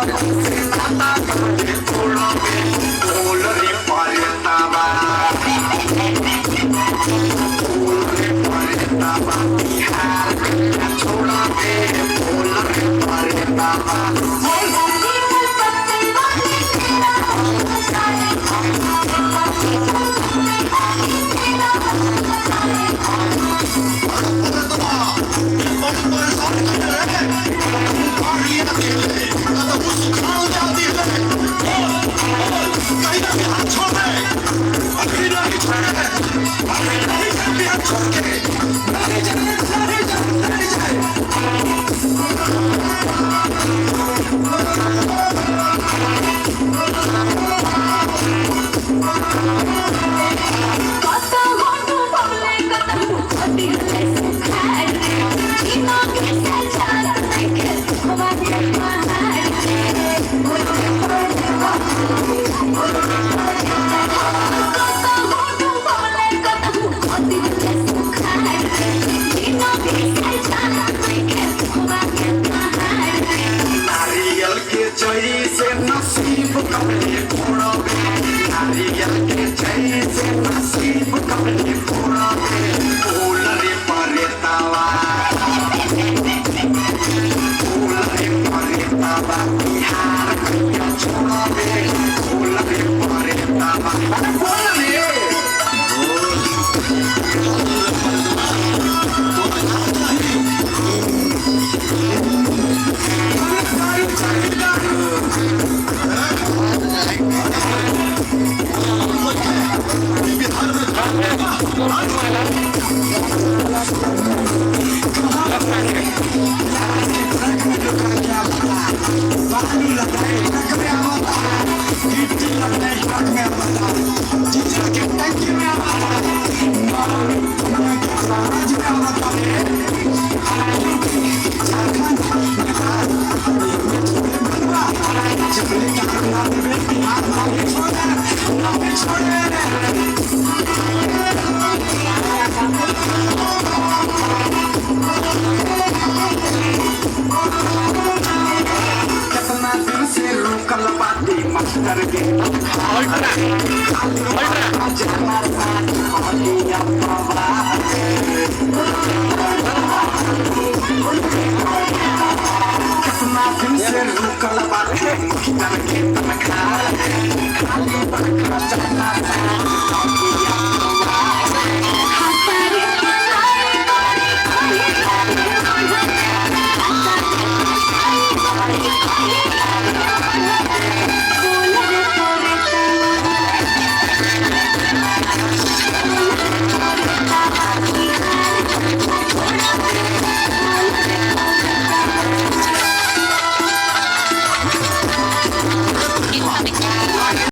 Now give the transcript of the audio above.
से नाता काहे तोड़बे बोल रे परतावा बोल रे परतावा बिहार कहिया छोड़बे बोल रे परतावा जैसे नसीब कबले फोड़बे नारियल के जैसे नसीब कबले फोड़बे बोल रे परतावा बोल रे परतावा बिहार कहिया छोड़बे बोल रे परतावा अरे बोल रे खाली